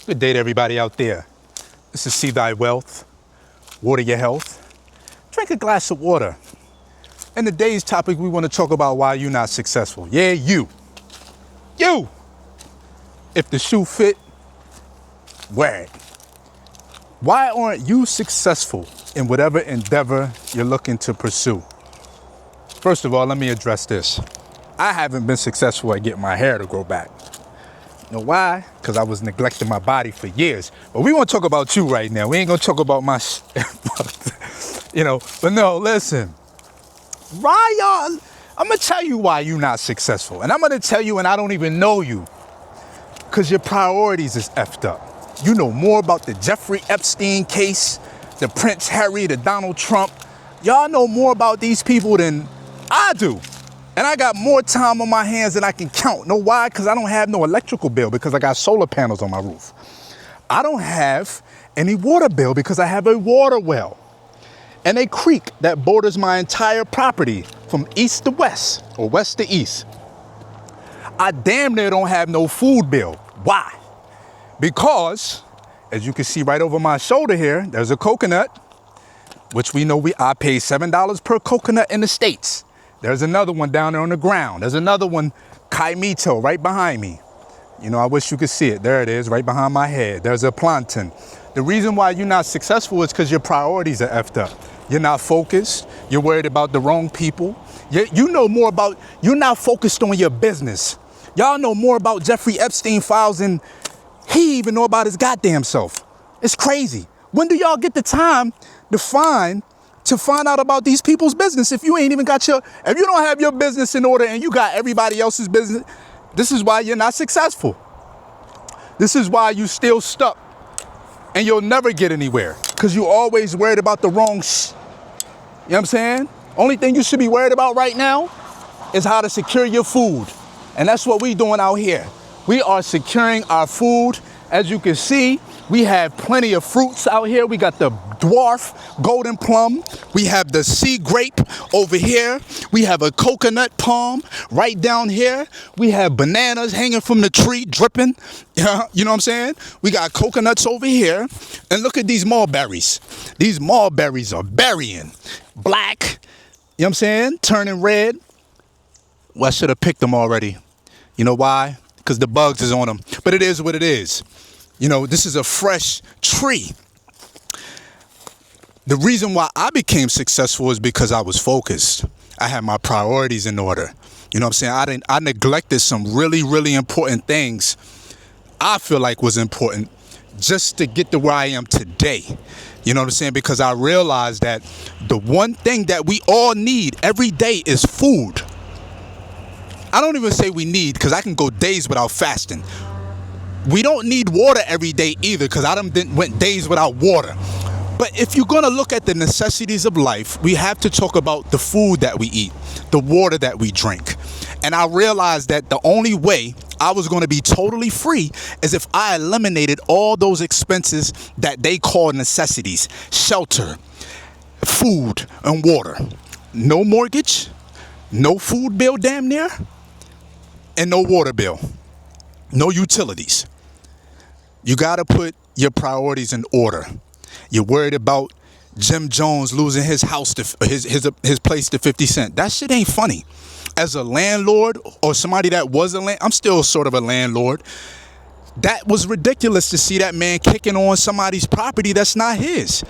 Good day to everybody out there. This is See Thy Wealth, Water Your Health. Drink a glass of water. In today's topic, we want to talk about why you're not successful. Yeah, you. You! If the shoe fit, wear it. Why aren't you successful in whatever endeavor you're looking to pursue? First of all, let me address this. I haven't been successful at getting my hair to grow back. You know why? Because I was neglecting my body for years. But we want to talk about you right now. We ain't going to talk about my but no, listen. Why y'all? I'm going to tell you why you're not successful. And I'm going to tell you, and I don't even know you. Because your priorities is effed up. You know more about the Jeffrey Epstein case, the Prince Harry, the Donald Trump. Y'all know more about these people than I do. And I got more time on my hands than I can count. Know why? Because I don't have no electrical bill because I got solar panels on my roof. I don't have any water bill because I have a water well and a creek that borders my entire property from east to west or west to east. I damn near don't have no food bill. Why? Because, as you can see right over my shoulder here, there's a coconut, which we know I pay $7 per coconut in the States. There's another one down there on the ground. There's another one, Kaimito, right behind me. You know, I wish you could see it. There it is, right behind my head. There's a plantain. The reason why you're not successful is because your priorities are effed up. You're not focused. You're worried about the wrong people. You know more about, you're not focused on your business. Y'all know more about Jeffrey Epstein files than he even know about his goddamn self. It's crazy. When do y'all get the time to find out about these people's business if you ain't even got if you don't have your business in order and you got everybody else's business? This is why you're not successful. This is why you still stuck and you'll never get anywhere because you always worried about the wrong You know what I'm saying? Only thing you should be worried about right now is how to secure your food. And that's what we doing out here. We are securing our food. As you can see, we have plenty of fruits out here. We got the dwarf golden plum. We have the sea grape over here. We have a coconut palm right down here. We have bananas hanging from the tree, dripping. You know what I'm saying? We got coconuts over here. And look at these mulberries. These mulberries are berrying. Black, you know what I'm saying? Turning red. Well, I should have picked them already. You know why? Because the bugs is on them. But it is what it is. You know, this is a fresh tree. The reason why I became successful is because I was focused. I had my priorities in order. You know what I'm saying? I neglected some really, really important things I feel like was important just to get to where I am today. You know what I'm saying? Because I realized that the one thing that we all need every day is food. I don't even say we need because I can go days without fasting. We don't need water every day either because I went days without water. But if you're going to look at the necessities of life, we have to talk about the food that we eat, the water that we drink. And I realized that the only way I was going to be totally free is if I eliminated all those expenses that they call necessities: shelter, food, and water. No mortgage, no food bill damn near, and no water bill, no utilities. You got to put your priorities in order. You're worried about Jim Jones losing his house to his place to 50 Cent. That shit ain't funny. As a landlord or somebody that was I'm still sort of a landlord. That was ridiculous to see that man kicking on somebody's property that's not his.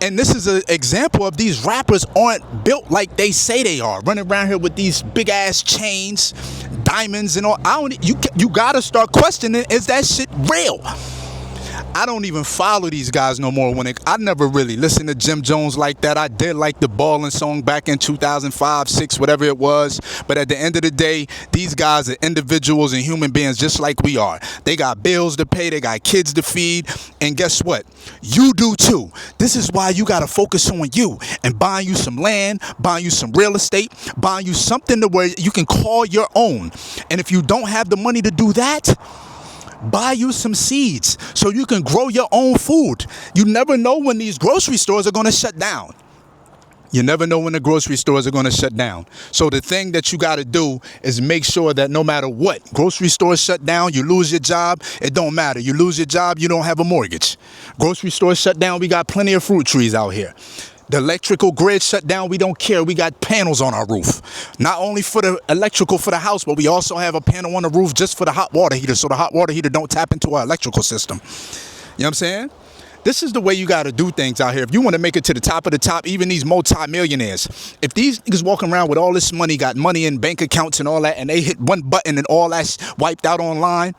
And this is an example of these rappers aren't built like they say they are. Running around here with these big ass chains, diamonds and all. You gotta start questioning, is that shit real? I don't even follow these guys no more. I never really listened to Jim Jones like that. I did like the Ballin' song back in 2005, 6, whatever it was. But at the end of the day, these guys are individuals and human beings just like we are. They got bills to pay. They got kids to feed. And guess what? You do too. This is why you got to focus on you and buying you some land, buying you some real estate, buying you something to where you can call your own. And if you don't have the money to do that, buy you some seeds so you can grow your own food. You never know when these grocery stores are going to shut down. You never know when the grocery stores are going to shut down. So the thing that you got to do is make sure that no matter what, grocery stores shut down, you lose your job, it don't matter. You lose your job, you don't have a mortgage. Grocery stores shut down, we got plenty of fruit trees out here. The electrical grid shut down, we don't care. We got panels on our roof. Not only for the electrical for the house, but we also have a panel on the roof just for the hot water heater, so the hot water heater don't tap into our electrical system. You know what I'm saying? This is the way you got to do things out here. If you want to make it to the top of the top, even these multi-millionaires, if these niggas walking around with all this money, got money in bank accounts and all that, and they hit one button and all that's wiped out online,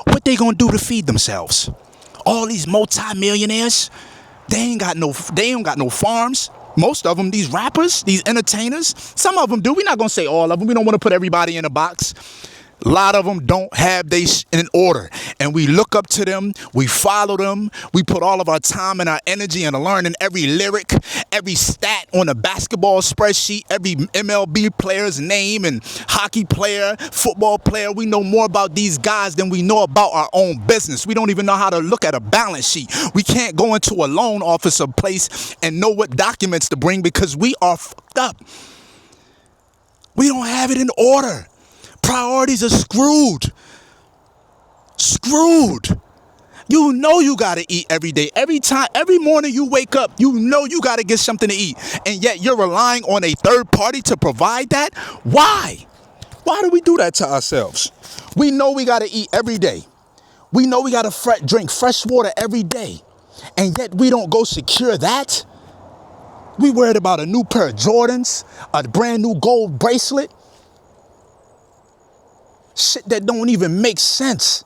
what they gonna do to feed themselves? All these multi-millionaires, they ain't got no farms. Most of them, these rappers, these entertainers, some of them do. We're not gonna say all of them. We don't want to put everybody in a box. A lot of them don't have they in order, and we look up to them, we follow them, we put all of our time and our energy into learning every lyric, every stat on a basketball spreadsheet, every MLB player's name and hockey player, football player. We know more about these guys than we know about our own business. We don't even know how to look at a balance sheet. We can't go into a loan officer place and know what documents to bring because we are fucked up. We don't have it in order. Priorities are screwed. Screwed. You know you gotta eat every day. Every morning you wake up, you know you gotta get something to eat. And yet you're relying on a third party to provide that? Why? Why do we do that to ourselves? We know we gotta eat every day. We know we gotta drink fresh water every day. And yet we don't go secure that. We worried about a new pair of Jordans, a brand new gold bracelet. Shit that don't even make sense.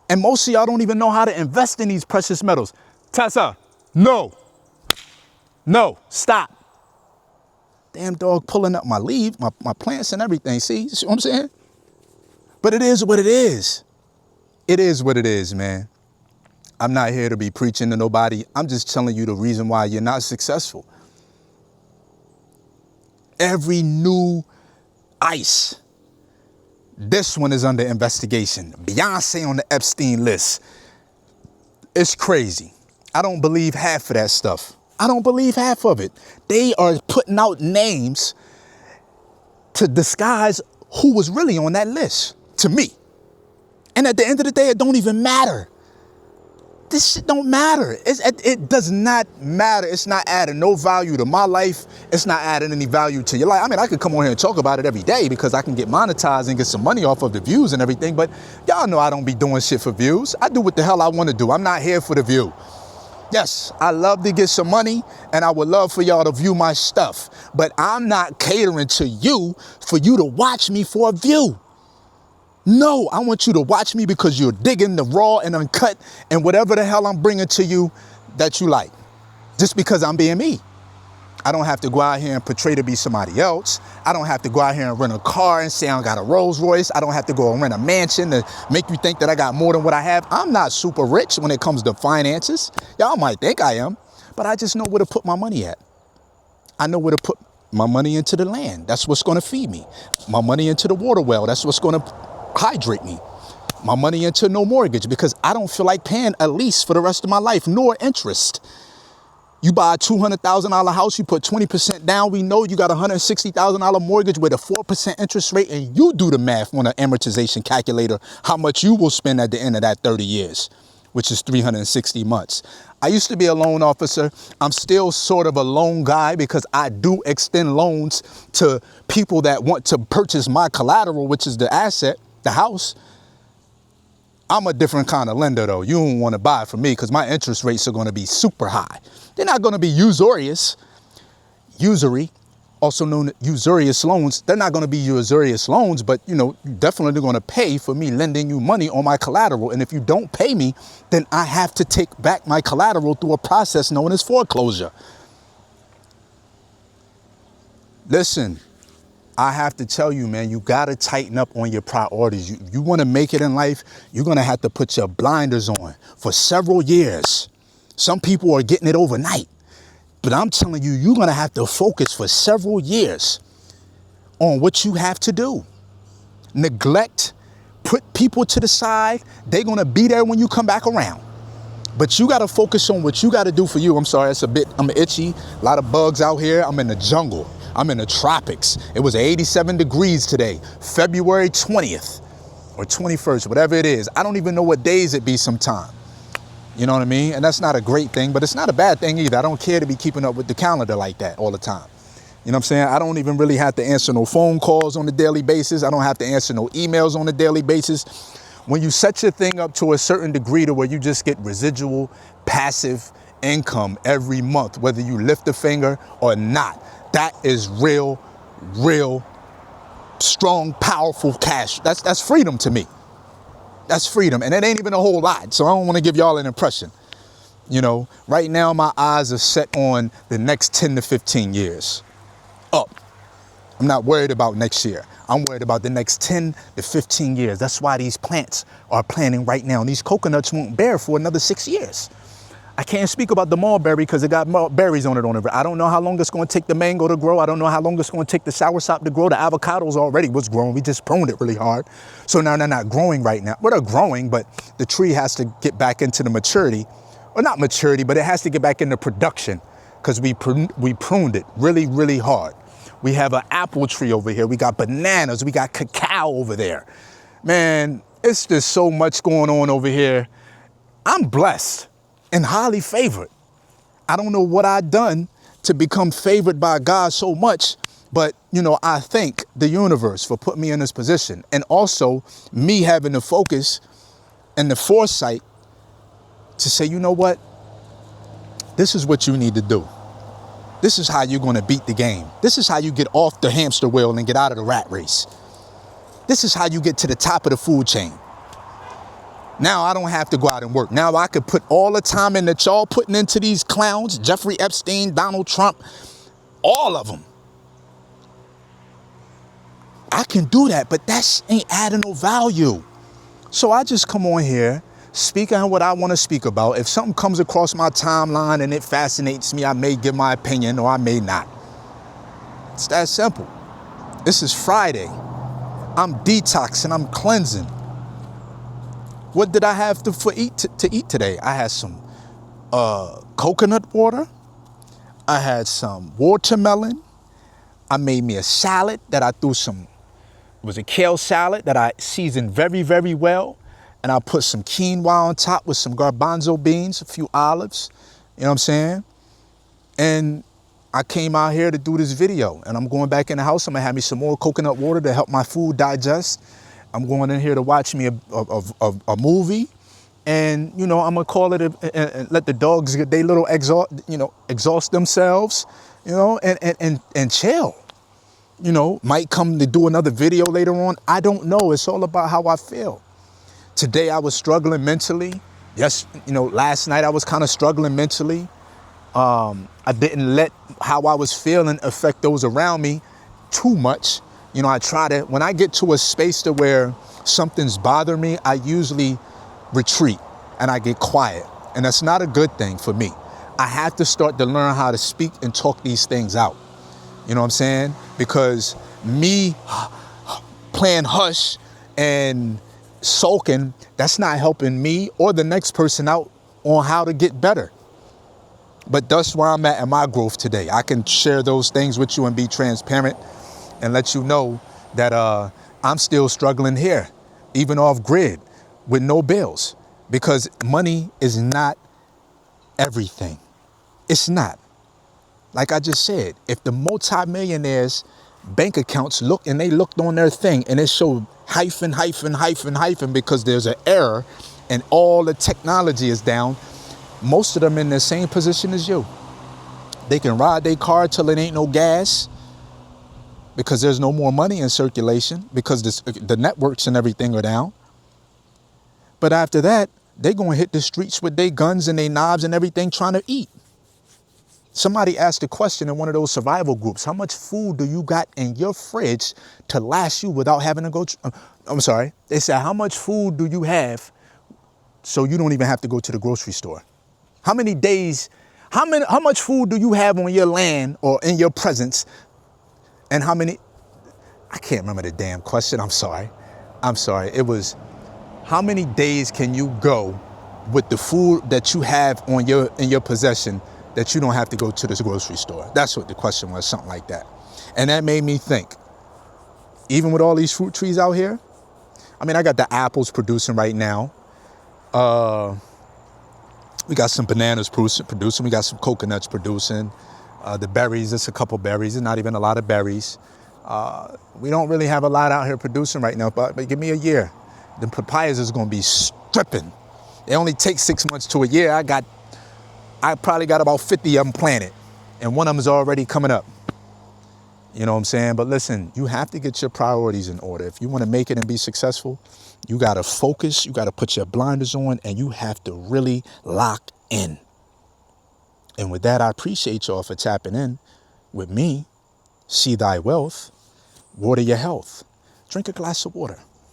And most of y'all don't even know how to invest in these precious metals. Tessa, no, stop. Damn dog pulling up my leaf, my plants and everything. See what I'm saying? But it is what it is. It is what it is, man. I'm not here to be preaching to nobody. I'm just telling you the reason why you're not successful. Every new ice. This one is under investigation. Beyonce on the Epstein list. It's crazy. I don't believe half of that stuff. I don't believe half of it. They are putting out names to disguise who was really on that list, to me. And at the end of the day, it don't even matter. This shit don't matter. It does not matter. It's not adding no value to my life. It's not adding any value to your life. I mean, I could come on here and talk about it every day because I can get monetized and get some money off of the views and everything. But y'all know I don't be doing shit for views. I do what the hell I want to do. I'm not here for the view. Yes, I love to get some money and I would love for y'all to view my stuff. But I'm not catering to you for you to watch me for a view. No, I want you to watch me because you're digging the raw and uncut and whatever the hell I'm bringing to you that you like. Just because I'm being me. I don't have to go out here and portray to be somebody else. I don't have to go out here and rent a car and say I got a Rolls Royce. I don't have to go and rent a mansion to make you think that I got more than what I have. I'm not super rich when it comes to finances. Y'all might think I am, but I just know where to put my money at. I know where to put my money into the land. That's what's going to feed me. My money into the water well. That's what's going to hydrate me. My money into no mortgage because I don't feel like paying a lease for the rest of my life, nor interest. You buy a $200,000 house, you put 20% down. We know you got a $160,000 mortgage with a 4% interest rate, and you do the math on an amortization calculator, how much you will spend at the end of that 30 years, which is 360 months. I used to be a loan officer. I'm still sort of a loan guy because I do extend loans to people that want to purchase my collateral, which is the asset, the house. I'm a different kind of lender though. You don't want to buy from me because my interest rates are going to be super high. They're not going to be usurious. Usury, also known as usurious loans. They're not going to be usurious loans, but you're definitely going to pay for me lending you money on my collateral. And if you don't pay me, then I have to take back my collateral through a process known as foreclosure. Listen, I have to tell you, man, you got to tighten up on your priorities. You want to make it in life, you're going to have to put your blinders on for several years. Some people are getting it overnight. But I'm telling you, you're going to have to focus for several years on what you have to do. Neglect, put people to the side. They're going to be there when you come back around. But you got to focus on what you got to do for you. I'm sorry, I'm itchy. A lot of bugs out here. I'm in the jungle. I'm in the tropics. It was 87 degrees today, February 20th or 21st, whatever it is. I don't even know what days it be sometime. You know what I mean? And that's not a great thing, but it's not a bad thing either. I don't care to be keeping up with the calendar like that all the time. You know what I'm saying? I don't even really have to answer no phone calls on a daily basis. I don't have to answer no emails on a daily basis. When you set your thing up to a certain degree to where you just get residual passive income every month, whether you lift a finger or not, that is real strong, powerful cash. That's freedom to me. That's freedom. And it ain't even a whole lot. So I don't want to give y'all an impression. You know, right now my eyes are set on the next 10 to 15 years up. I'm not worried about next year. I'm worried about the next 10 to 15 years. That's why these plants are planting right now. And these coconuts won't bear for another 6 years. I can't speak about the mulberry because it got berries on it. I don't know how long it's going to take the mango to grow. I don't know how long it's going to take the soursop to grow. The avocados already was growing. We just pruned it really hard. So now they're not growing right now. Well, they're growing, but the tree has to get back into the maturity. Or not maturity, but it has to get back into production because we pruned it really hard. We have an apple tree over here. We got bananas. We got cacao over there. Man, it's just so much going on over here. I'm blessed and highly favored. I don't know what I've done to become favored by God so much, but, you know, I thank the universe for putting me in this position. And also me having the focus and the foresight to say, you know what? This is what you need to do. This is how you're going to beat the game. This is how you get off the hamster wheel and get out of the rat race. This is how you get to the top of the food chain. Now I don't have to go out and work. Now I could put all the time in that y'all putting into these clowns, Jeffrey Epstein, Donald Trump, all of them. I can do that, but that ain't adding no value. So I just come on here, speak on what I want to speak about. If something comes across my timeline and it fascinates me, I may give my opinion or I may not. It's that simple. This is Friday. I'm detoxing, I'm cleansing. What did I have to eat today? I had some coconut water. I had some watermelon. I made me a salad that I threw it was a kale salad that I seasoned very well. And I put some quinoa on top with some garbanzo beans, a few olives. You know what I'm saying? And I came out here to do this video. And I'm going back in the house. I'm going to have me some more coconut water to help my food digest. I'm going in here to watch me a movie, and, you know, I'm going to call it and let the dogs get their little exhaust themselves, you know, and chill. You know, might come to do another video later on. I don't know. It's all about how I feel. Today I was struggling mentally. Yes, you know, last night I was kind of struggling mentally. I didn't let how I was feeling affect those around me too much. You know, I try to, when I get to a space to where something's bothering me, I usually retreat and I get quiet. And that's not a good thing for me. I have to start to learn how to speak and talk these things out. You know what I'm saying? Because me playing hush and sulking, that's not helping me or the next person out on how to get better. But that's where I'm at in my growth today. I can share those things with you and be transparent and let you know that I'm still struggling here, even off grid, with no bills, because money is not everything. It's not. Like I just said, if the multimillionaires' bank accounts looked on their thing and it showed hyphen because there's an error and all the technology is down, most of them in the same position as you. They can ride their car till it ain't no gas, because there's no more money in circulation, because the networks and everything are down. But after that, they're going to hit the streets with their guns and their knives and everything trying to eat. Somebody asked a question in one of those survival groups: how much food do you got in your fridge to last you without having to go? They said, how much food do you have so you don't even have to go to the grocery store? How many days, how much food do you have on your land or in your presence? And how many, I can't remember the damn question. I'm sorry. It was, how many days can you go with the food that you have in your possession, that you don't have to go to the grocery store? That's what the question was, something like that. And that made me think, even with all these fruit trees out here, I mean, I got the apples producing right now. We got some bananas producing. We got some coconuts producing. The berries, it's a couple berries. It's not even a lot of berries. We don't really have a lot out here producing right now, but give me a year. The papayas is going to be stripping. It only takes 6 months to a year. I probably got about 50 of them planted, and one of them is already coming up. You know what I'm saying? But listen, you have to get your priorities in order. If you want to make it and be successful, you got to focus, you got to put your blinders on, and you have to really lock in. And with that, I appreciate y'all for tapping in with me. See thy wealth, water your health. Drink a glass of water.